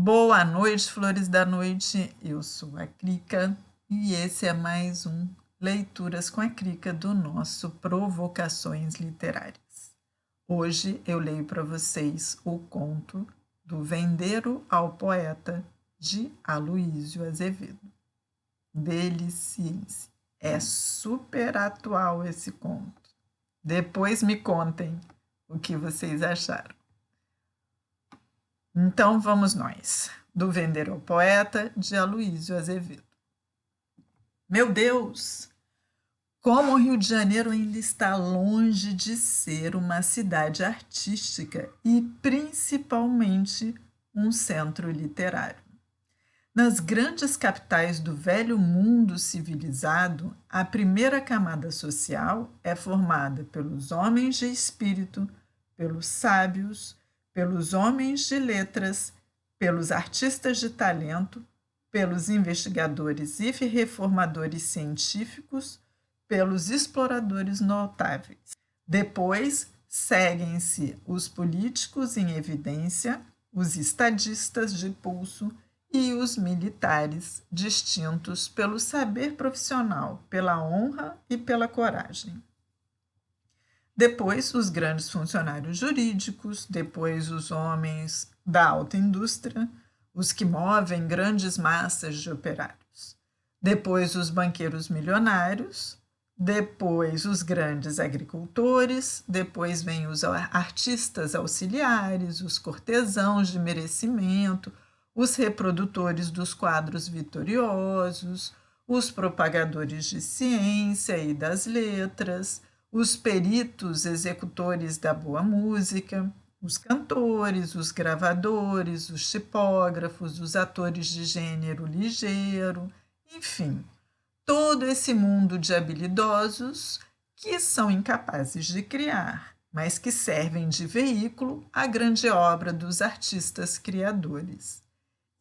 Boa noite, flores da noite. Eu sou a Crica e esse é mais um Leituras com a Crica do nosso Provocações Literárias. Hoje eu leio para vocês o conto do Vendeiro ao Poeta de Aloísio Azevedo. Deliciem-se. É super atual esse conto. Depois me contem o que vocês acharam. Então vamos nós, do Vendeiro ao Poeta, de Aloísio Azevedo. Meu Deus! Como o Rio de Janeiro ainda está longe de ser uma cidade artística e principalmente um centro literário. Nas grandes capitais do velho mundo civilizado, a primeira camada social é formada pelos homens de espírito, pelos sábios, pelos homens de letras, pelos artistas de talento, pelos investigadores e reformadores científicos, pelos exploradores notáveis. Depois seguem-se os políticos em evidência, os estadistas de pulso e os militares, distintos pelo saber profissional, pela honra e pela coragem. Depois, os grandes funcionários jurídicos, depois, os homens da alta indústria, os que movem grandes massas de operários. Depois, os banqueiros milionários, depois, os grandes agricultores, depois, vêm os artistas auxiliares, os cortesãos de merecimento, os reprodutores dos quadros vitoriosos, os propagadores de ciência e das letras, os peritos executores da boa música, os cantores, os gravadores, os tipógrafos, os atores de gênero ligeiro, enfim, todo esse mundo de habilidosos que são incapazes de criar, mas que servem de veículo à grande obra dos artistas criadores.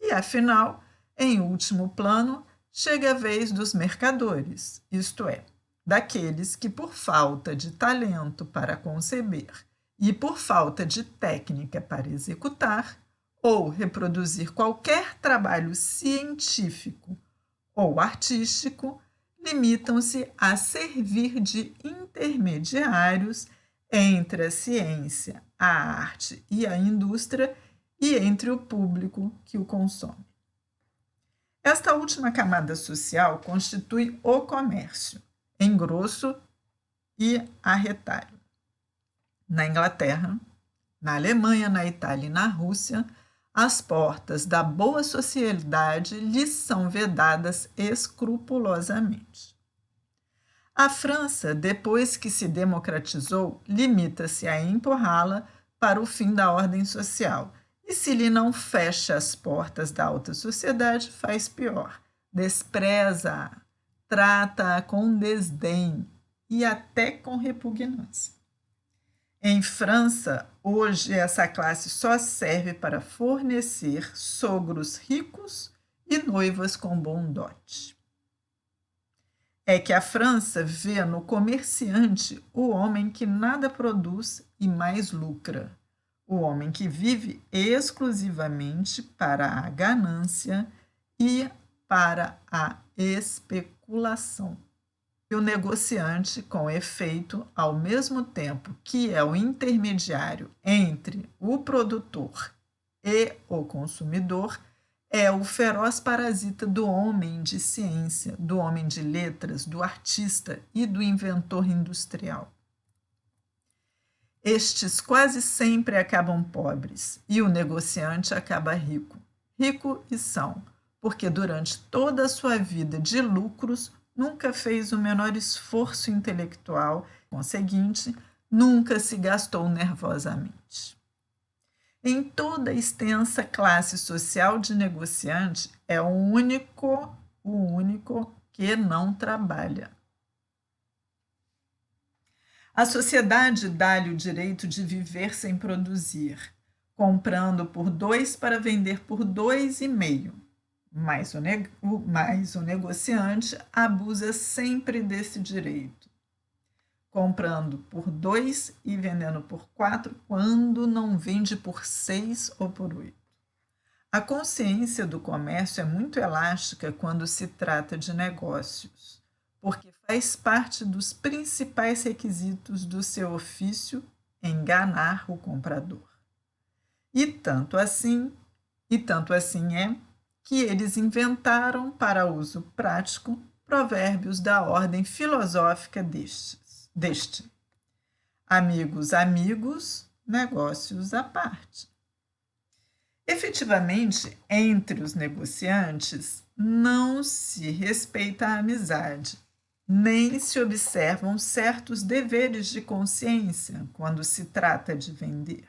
E, afinal, em último plano, chega a vez dos mercadores, isto é, daqueles que, por falta de talento para conceber e por falta de técnica para executar, ou reproduzir qualquer trabalho científico ou artístico, limitam-se a servir de intermediários entre a ciência, a arte e a indústria e entre o público que o consome. Esta última camada social constitui o comércio, em grosso e a retalho. Na Inglaterra, na Alemanha, na Itália e na Rússia, as portas da boa sociedade lhes são vedadas escrupulosamente. A França, depois que se democratizou, limita-se a empurrá-la para o fim da ordem social, e se lhe não fecha as portas da alta sociedade, faz pior, despreza-a, trata-a com desdém e até com repugnância. Em França, hoje essa classe só serve para fornecer sogros ricos e noivas com bom dote. É que a França vê no comerciante o homem que nada produz e mais lucra, o homem que vive exclusivamente para a ganância e para a especulação. E o negociante, com efeito, ao mesmo tempo que é o intermediário entre o produtor e o consumidor, é o feroz parasita do homem de ciência, do homem de letras, do artista e do inventor industrial. Estes quase sempre acabam pobres e o negociante acaba rico. Rico e são, porque durante toda a sua vida de lucros nunca fez o menor esforço intelectual, conseguinte, nunca se gastou nervosamente. Em toda a extensa classe social de negociante, é o único que não trabalha. A sociedade dá-lhe o direito de viver sem produzir, comprando por 2 para vender por 2,5. Mas o negociante abusa sempre desse direito, comprando por 2 e vendendo por 4, quando não vende por 6 ou por 8. A consciência do comércio é muito elástica quando se trata de negócios, porque faz parte dos principais requisitos do seu ofício enganar o comprador. E tanto assim é que eles inventaram para uso prático provérbios da ordem filosófica deste: amigos, amigos, negócios à parte. Efetivamente, entre os negociantes, não se respeita a amizade, nem se observam certos deveres de consciência quando se trata de vender.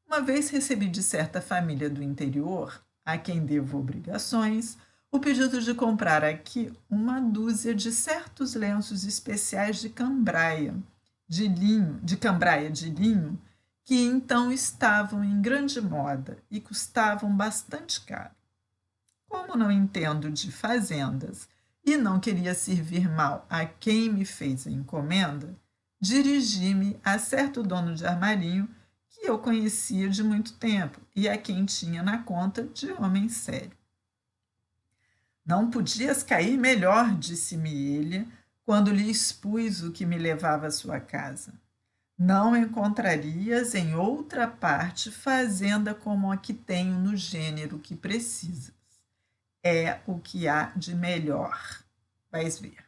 Uma vez recebi de certa família do interior, a quem devo obrigações, o pedido de comprar aqui uma dúzia de certos lenços especiais de cambraia de linho, que então estavam em grande moda e custavam bastante caro. Como não entendo de fazendas e não queria servir mal a quem me fez a encomenda, dirigi-me a certo dono de armarinho que eu conhecia de muito tempo e a quem tinha na conta de homem sério. Não podias cair melhor, disse-me ele, quando lhe expus o que me levava à sua casa. Não encontrarias em outra parte fazenda como a que tenho no gênero que precisas. É o que há de melhor. Vais ver.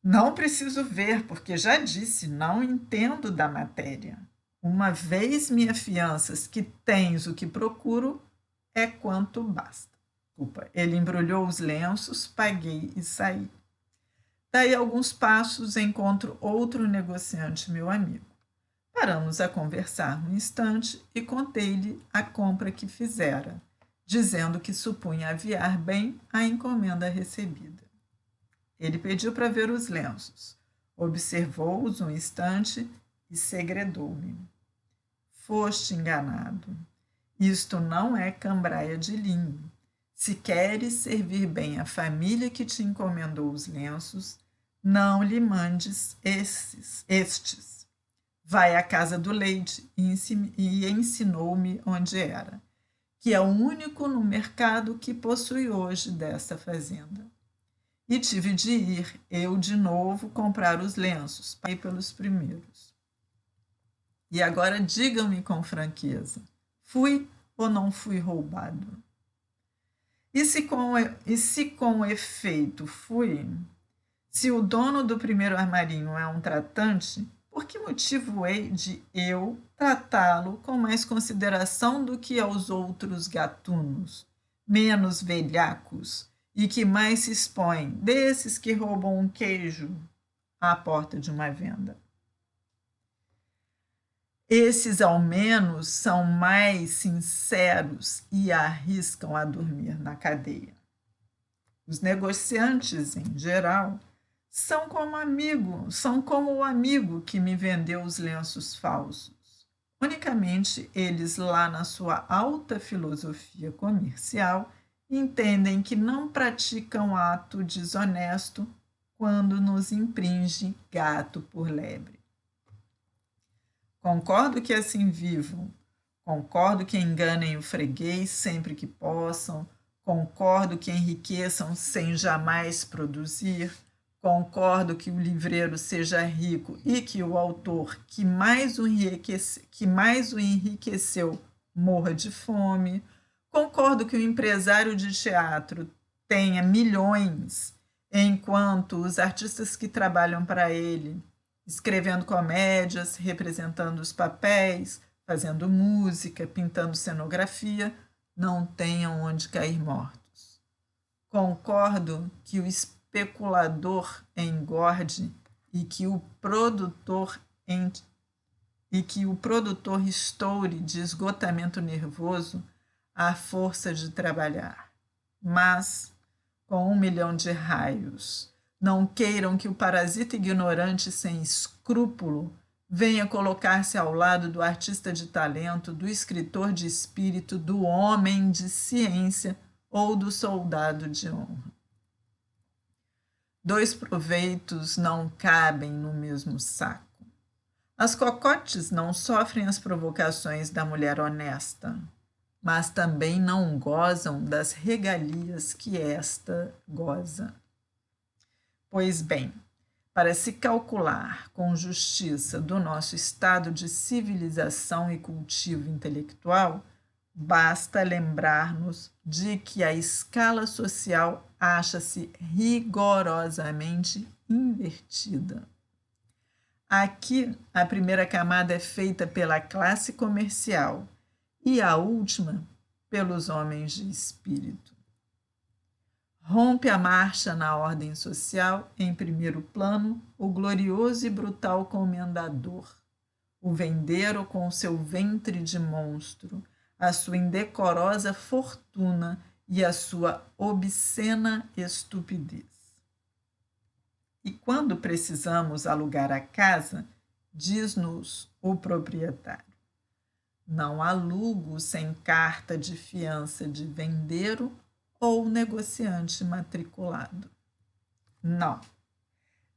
Não preciso ver, porque já disse, não entendo da matéria. Uma vez me afianças que tens o que procuro, é quanto basta. Ele embrulhou os lenços, paguei e saí. Daí alguns passos encontro outro negociante, meu amigo. Paramos a conversar um instante e contei-lhe a compra que fizera, dizendo que supunha aviar bem a encomenda recebida. Ele pediu para ver os lenços, observou-os um instante e segredou-me. Foste enganado. Isto não é cambraia de linho. Se queres servir bem a família que te encomendou os lenços, não lhe mandes estes. Vai à casa do leite e ensinou-me onde era, que é o único no mercado que possui hoje dessa fazenda. E tive de ir, eu de novo, comprar os lenços, paguei pelos primeiros. E agora digam-me com franqueza, fui ou não fui roubado? E se com efeito fui, se o dono do primeiro armarinho é um tratante, por que motivo hei de eu tratá-lo com mais consideração do que aos outros gatunos, menos velhacos, e que mais se expõem, desses que roubam um queijo à porta de uma venda? Esses, ao menos, são mais sinceros e arriscam a dormir na cadeia. Os negociantes, em geral, são como o amigo que me vendeu os lenços falsos. Unicamente eles, lá na sua alta filosofia comercial, entendem que não praticam ato desonesto quando nos impinge gato por lebre. Concordo que assim vivam, concordo que enganem o freguês sempre que possam, concordo que enriqueçam sem jamais produzir, concordo que o livreiro seja rico e que o autor que mais o enriqueceu morra de fome, concordo que o empresário de teatro tenha milhões, enquanto os artistas que trabalham para ele, escrevendo comédias, representando os papéis, fazendo música, pintando cenografia, não tenham onde cair mortos. Concordo que o especulador engorde e que o produtor estoure de esgotamento nervoso à força de trabalhar. Mas, com 1 milhão de raios, não queiram que o parasita ignorante sem escrúpulo venha colocar-se ao lado do artista de talento, do escritor de espírito, do homem de ciência ou do soldado de honra. 2 proveitos não cabem no mesmo saco. As cocotes não sofrem as provocações da mulher honesta. mas também não gozam das regalias que esta goza. Pois bem, para se calcular com justiça do nosso estado de civilização e cultivo intelectual, basta lembrar-nos de que a escala social acha-se rigorosamente invertida. Aqui, a primeira camada é feita pela classe comercial e a última pelos homens de espírito. Rompe a marcha na ordem social, em primeiro plano, o glorioso e brutal comendador, o vendeiro com seu ventre de monstro, a sua indecorosa fortuna e a sua obscena estupidez. E quando precisamos alugar a casa, diz-nos o proprietário: não alugo sem carta de fiança de vendeiro ou negociante matriculado. Não.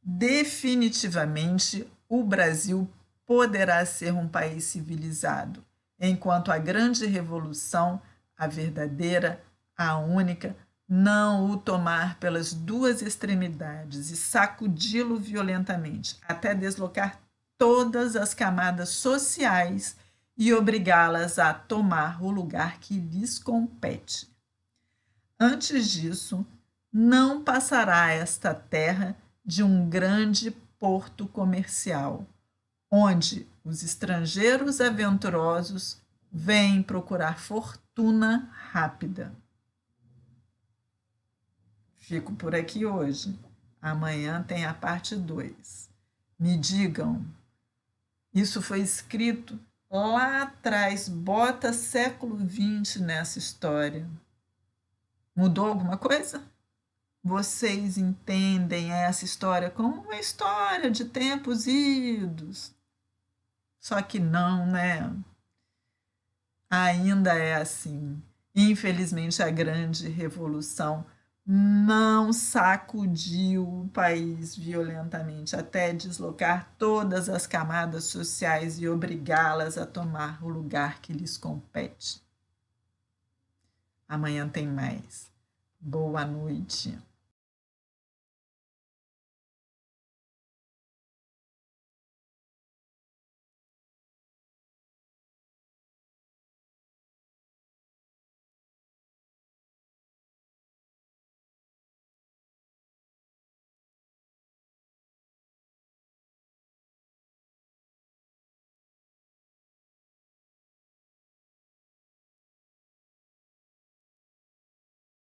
Definitivamente, o Brasil poderá ser um país civilizado, enquanto a grande revolução, a verdadeira, a única, não o tomar pelas duas extremidades e sacudi-lo violentamente, até deslocar todas as camadas sociais e obrigá-las a tomar o lugar que lhes compete. Antes disso, não passará esta terra de um grande porto comercial, onde os estrangeiros aventurosos vêm procurar fortuna rápida. Fico por aqui hoje. Amanhã tem a parte 2. Me digam, isso foi escrito lá atrás, bota século XX nessa história. Mudou alguma coisa? Vocês entendem essa história como uma história de tempos idos? Só que não, né? Ainda é assim. Infelizmente, a grande revolução não sacudiu o país violentamente, até deslocar todas as camadas sociais e obrigá-las a tomar o lugar que lhes compete. Amanhã tem mais. Boa noite.